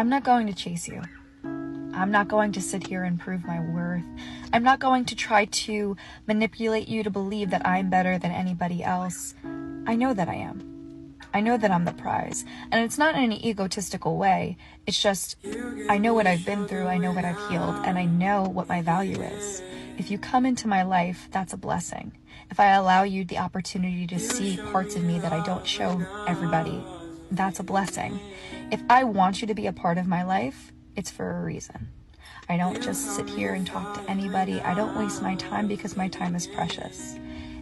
I'm not going to chase you. I'm not going to sit here and prove my worth. I'm not going to try to manipulate you to believe that I'm better than anybody else. I know that I am. I know that I'm the prize. And it's not in an egotistical way. It's just, I know what I've been through, I know what I've healed, and I know what my value is. If you come into my life, that's a blessing. If I allow you the opportunity to see parts of me that I don't show everybody, that's a blessing. If I want you to be a part of my life, it's for a reason. I don't just sit here and talk to anybody. I don't waste my time because my time is precious.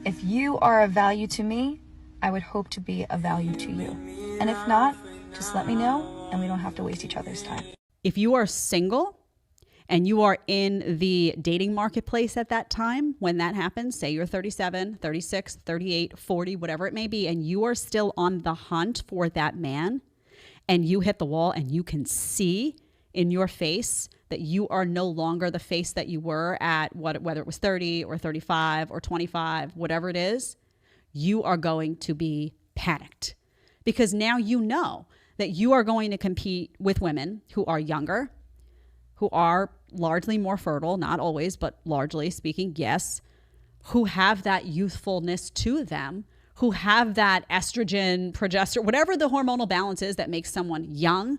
If you are of value to me, I would hope to be of value to you. And if not, just let me know and we don't have to waste each other's time. If you are single and you are in the dating marketplace at that time, when that happens, say you're 37, 36, 38, 40, whatever it may be, and you are still on the hunt for that man, and you hit the wall and you can see in your face that you are no longer the face that you were at whether it was 30 or 35 or 25, whatever it is, you are going to be panicked because now you know that you are going to compete with women who are younger, who are largely more fertile, not always, but largely speaking, yes, who have that youthfulness to them, who have that estrogen, progesterone, whatever the hormonal balance is that makes someone young,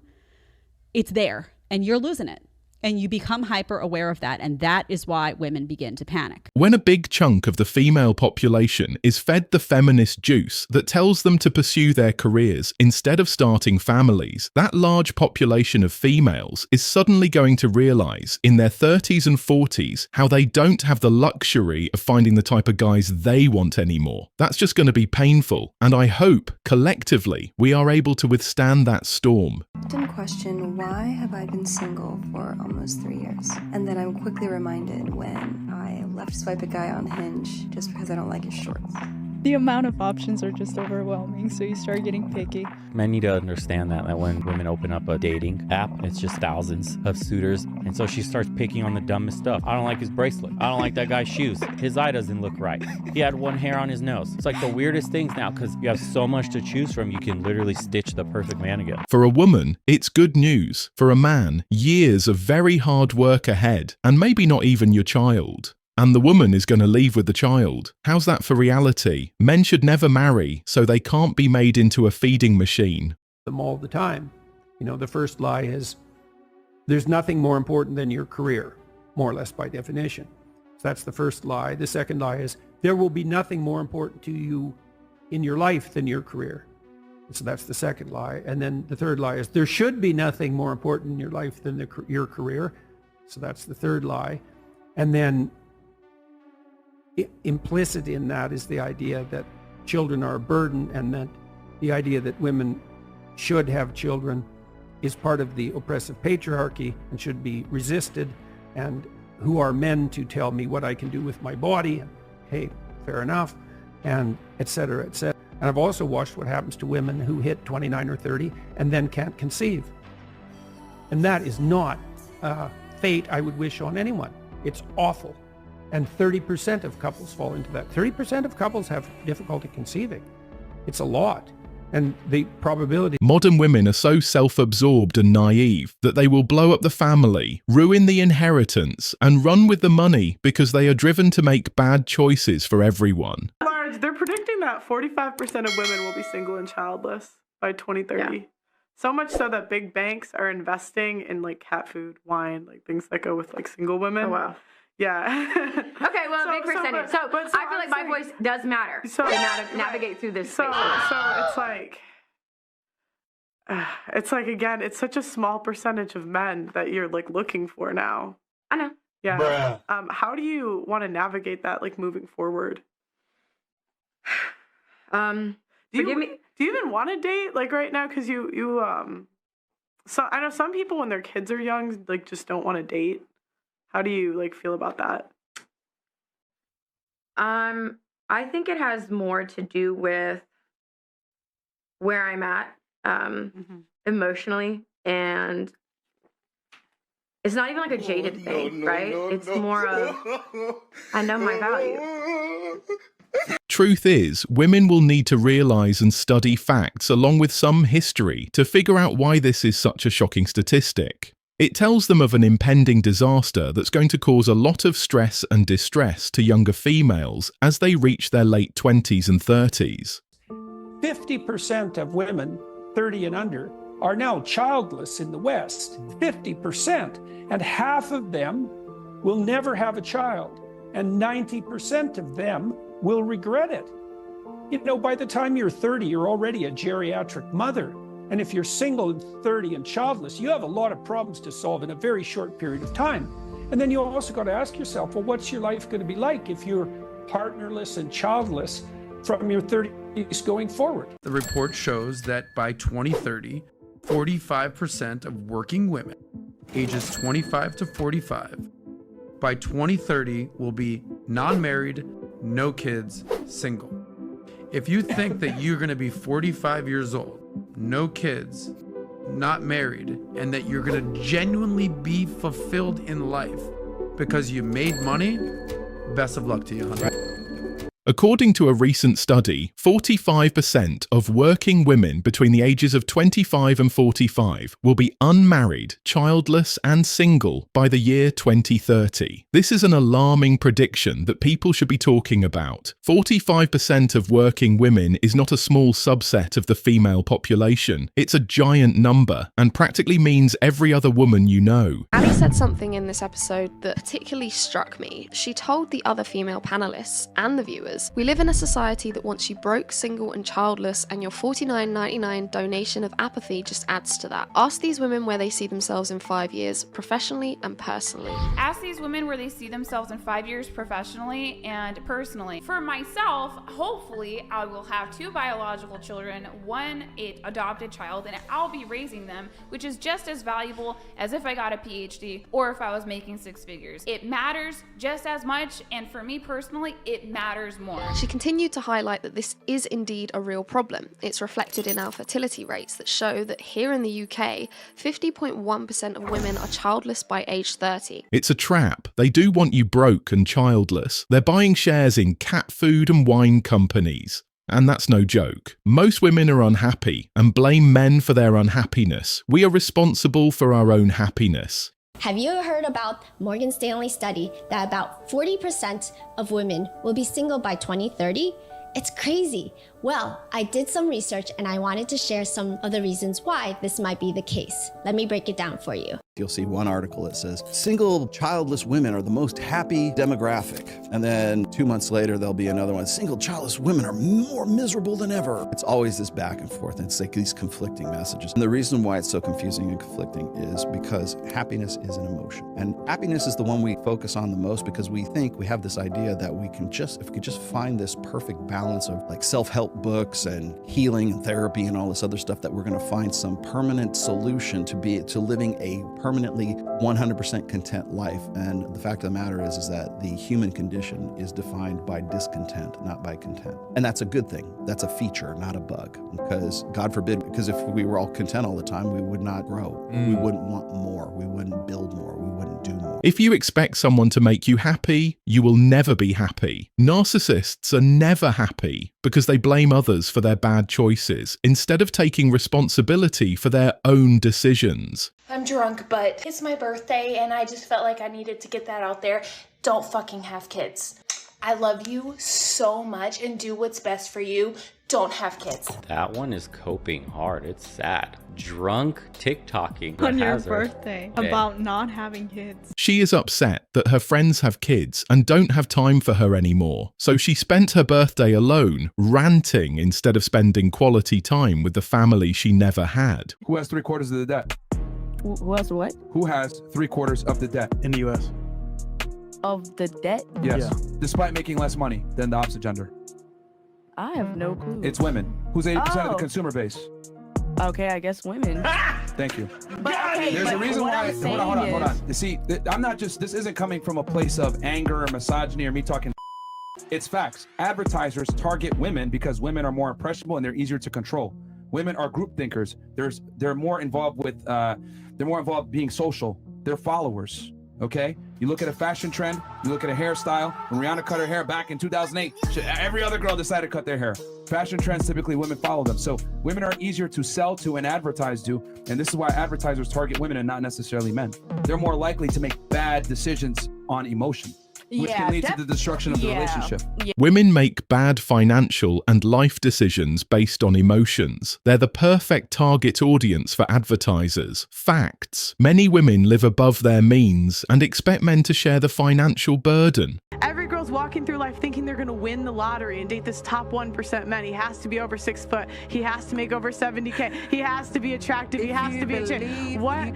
it's there and you're losing it. And you become hyper aware of that. And that is why women begin to panic. When a big chunk of the female population is fed the feminist juice that tells them to pursue their careers instead of starting families, that large population of females is suddenly going to realize in their 30s and 40s how they don't have the luxury of finding the type of guys they want anymore. That's just going to be painful. And I hope, collectively, we are able to withstand that storm. I often question, why have I been single for almost 3 years? And then I'm quickly reminded when I left swipe a guy on Hinge just because I don't like his shorts. The amount of options are just overwhelming, so you start getting picky. Men need to understand that when women open up a dating app, it's just thousands of suitors. And so she starts picking on the dumbest stuff. I don't like his bracelet. I don't like that guy's shoes. His eye doesn't look right. He had one hair on his nose. It's like the weirdest things now because you have so much to choose from, you can literally stitch the perfect man again. For a woman, it's good news. For a man, years of very hard work ahead, and maybe not even your child. And the woman is going to leave with the child. How's that for reality? Men should never marry, so they can't be made into a feeding machine. Them all the time. You know, the first lie is, there's nothing more important than your career, more or less by definition. So that's the first lie. The second lie is, there will be nothing more important to you in your life than your career. So that's the second lie. And then the third lie is, there should be nothing more important in your life than your career. So that's the third lie. And then implicit in that is the idea that children are a burden, and that the idea that women should have children is part of the oppressive patriarchy and should be resisted. And who are men to tell me what I can do with my body? Hey, fair enough, and et cetera, et cetera. And I've also watched what happens to women who hit 29 or 30 and then can't conceive. And that is not fate I would wish on anyone. It's awful. And 30% of couples fall into that. 30% of couples have difficulty conceiving. It's a lot. And the probability... Modern women are so self-absorbed and naive that they will blow up the family, ruin the inheritance, and run with the money because they are driven to make bad choices for everyone. They're predicting that 45% of women will be single and childless by 2030. Yeah. So much so that big banks are investing in like cat food, wine, like things that go with like single women. Oh, wow. Yeah. Okay, well, big percentage. So I feel like my voice does matter to navigate through this. So it's like, again, it's such a small percentage of men that you're like looking for now. I know. Yeah. How do you want to navigate that, like moving forward? Do you even want to date like right now? Because so I know some people when their kids are young, like just don't want to date. How do you like feel about that? I think it has more to do with where I'm at emotionally, and it's not even like a jaded thing, right? It's more of I know my value. truth is, women will need to realize and study facts along with some history to figure out why this is such a shocking statistic. It tells them of an impending disaster that's going to cause a lot of stress and distress to younger females as they reach their late 20s and 30s. 50% of women 30 and under are now childless in the West. 50%. And half of them will never have a child. And 90% of them will regret it. You know, by the time you're 30, you're already a geriatric mother. And if you're single and 30 and childless, you have a lot of problems to solve in a very short period of time. And then you also got to ask yourself, well, what's your life going to be like if you're partnerless and childless from your 30s going forward? The report shows that by 2030, 45% of working women ages 25 to 45 by 2030 will be non-married, no kids, single. If you think that you're going to be 45 years old, no kids, not married, and that you're going to genuinely be fulfilled in life because you made money, best of luck to you, honey. According to a recent study, 45% of working women between the ages of 25 and 45 will be unmarried, childless, and single by the year 2030. This is an alarming prediction that people should be talking about. 45% of working women is not a small subset of the female population. It's a giant number and practically means every other woman you know. Ali said something in this episode that particularly struck me. She told the other female panelists and the viewers, "We live in a society that wants you broke, single and childless, and your $49.99 donation of apathy just adds to that. Ask these women where they see themselves in 5 years, professionally and personally." Ask these women where they see themselves in 5 years professionally and personally. For myself, hopefully I will have 2 biological children, 1 adopted child, and I'll be raising them, which is just as valuable as if I got a PhD or if I was making 6 figures. It matters just as much, and for me personally, it matters more. She continued to highlight that this is indeed a real problem. It's reflected in our fertility rates that show that here in the UK, 50.1% of women are childless by age 30. It's a trap. They do want you broke and childless. They're buying shares in cat food and wine companies. And that's no joke. Most women are unhappy and blame men for their unhappiness. We are responsible for our own happiness. Have you ever heard about Morgan Stanley study that about 40% of women will be single by 2030? It's crazy. Well, I did some research and I wanted to share some of the reasons why this might be the case. Let me break it down for you. You'll see one article that says, single childless women are the most happy demographic. And then 2 months later, there'll be another one. Single childless women are more miserable than ever. It's always this back and forth. It's like these conflicting messages. And the reason why it's so confusing and conflicting is because happiness is an emotion. And happiness is the one we focus on the most because we think we have this idea that we can just, if we could just find this perfect balance of like self-help books and healing and therapy and all this other stuff, that we're going to find some permanent solution to living a permanently 100% content life. And the fact of the matter is that the human condition is defined by discontent, not by content. And that's a good thing. That's a feature, not a bug. Because God forbid, because if we were all content all the time, we would not grow. We wouldn't want more. We wouldn't build more. We wouldn't do more. If you expect someone to make you happy, you will never be happy. Narcissists are never happy because they blame others for their bad choices instead of taking responsibility for their own decisions. I'm drunk, but it's my birthday and I just felt like I needed to get that out there. Don't fucking have kids. I love you so much and do what's best for you. Don't have kids. That one is coping hard. It's sad. Drunk TikToking on your birthday about not having kids. She is upset that her friends have kids and don't have time for her anymore. So she spent her birthday alone, ranting instead of spending quality time with the family she never had. Who has 3/4 of the debt? Who has what? Who has 3/4 of the debt in the US? Of the debt? Yes. Yeah. Despite making less money than the opposite gender. I have no clue. It's women. Who's 80% of the consumer base? Okay, I guess women. Thank you. But okay, there's a reason why. Hold on. You see, I'm not just. This isn't coming from a place of anger or misogyny or me talking. It's facts. Advertisers target women because women are more impressionable and they're easier to control. Women are group thinkers. They're more involved with. They're more involved being social. They're followers. Okay? You look at a fashion trend, you look at a hairstyle. When Rihanna cut her hair back in 2008, every other girl decided to cut their hair. Fashion trends, typically women follow them. So women are easier to sell to and advertise to. And this is why advertisers target women and not necessarily men. They're more likely to make bad decisions on emotion, which can lead to the destruction of the relationship. Women make bad financial and life decisions based on emotions. They're the perfect target audience for advertisers. Facts. Many women live above their means and expect men to share the financial burden. Every girl's walking through life thinking they're gonna win the lottery and date this top 1% man. He has to be over 6 foot. He has to make over 70K. He has to be attractive. He has to be what?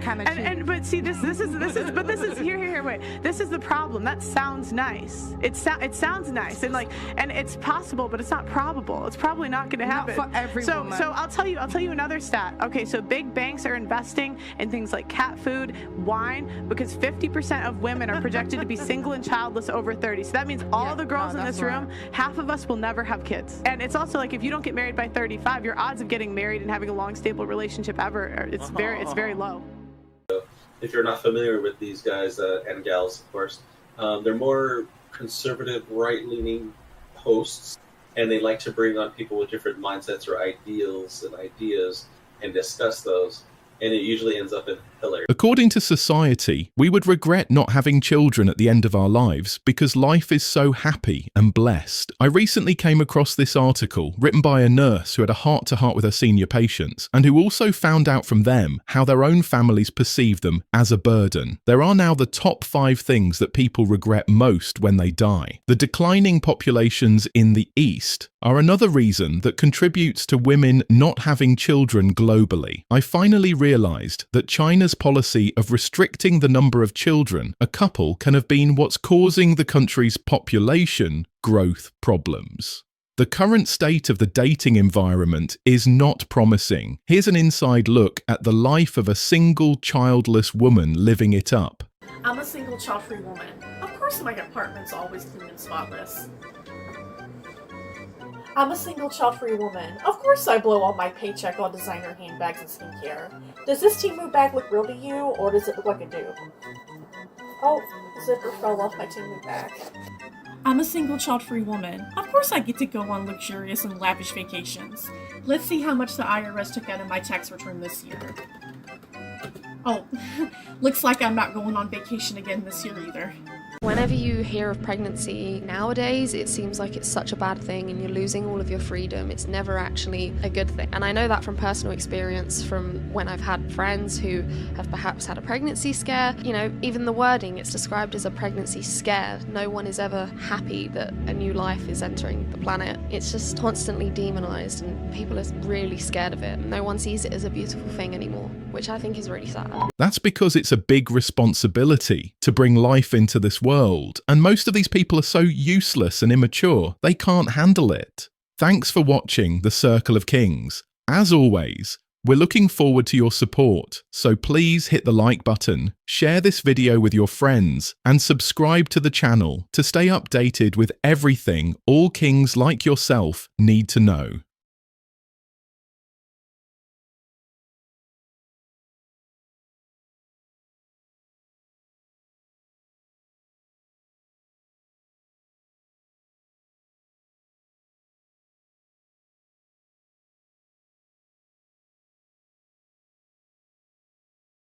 But see, this is here. Wait. This is the problem. That sounds nice. It sounds nice and it's possible, but it's not probable. It's probably not going to happen. Not for every woman. So I'll tell you another stat. Okay, so big banks are investing in things like cat food, wine, because 50% of women are projected to be single and childless over 30. So that means all the girls in this room, half of us will never have kids. And it's also like if you don't get married by 35, your odds of getting married and having a long, stable relationship ever, it's very low. If you're not familiar with these guys and gals, of course, they're more conservative, right-leaning hosts, and they like to bring on people with different mindsets or ideals and ideas and discuss those. And it usually ends up in hilarious. According to society, we would regret not having children at the end of our lives because life is so happy and blessed. I recently came across this article written by a nurse who had a heart-to-heart with her senior patients and who also found out from them how their own families perceive them as a burden. There are now the top 5 things that people regret most when they die. The declining populations in the East are another reason that contributes to women not having children globally. I finally realized that China's policy of restricting the number of children a couple can have been what's causing the country's population growth problems. The current state of the dating environment is not promising. Here's an inside look at the life of a single childless woman living it up. I'm a single child-free woman. Of course my apartment's always clean and spotless. I'm a single child-free woman. Of course I blow all my paycheck on designer handbags and skincare. Does this Temu bag look real to you, or does it look like a dupe? Oh, the zipper fell off my Temu bag. I'm a single child-free woman. Of course I get to go on luxurious and lavish vacations. Let's see how much the IRS took out of my tax return this year. Oh, looks like I'm not going on vacation again this year either. Whenever you hear of pregnancy nowadays, it seems like it's such a bad thing and you're losing all of your freedom. It's never actually a good thing. And I know that from personal experience, from when I've had friends who have perhaps had a pregnancy scare. You know, even the wording, it's described as a pregnancy scare. No one is ever happy that a new life is entering the planet. It's just constantly demonized and people are really scared of it. No one sees it as a beautiful thing anymore, which I think is really sad. That's because it's a big responsibility to bring life into this world, and most of these people are so useless and immature, they can't handle it. Thanks for watching The Circle of Kings. As always, we're looking forward to your support, so please hit the like button, share this video with your friends, and subscribe to the channel to stay updated with everything all kings like yourself need to know.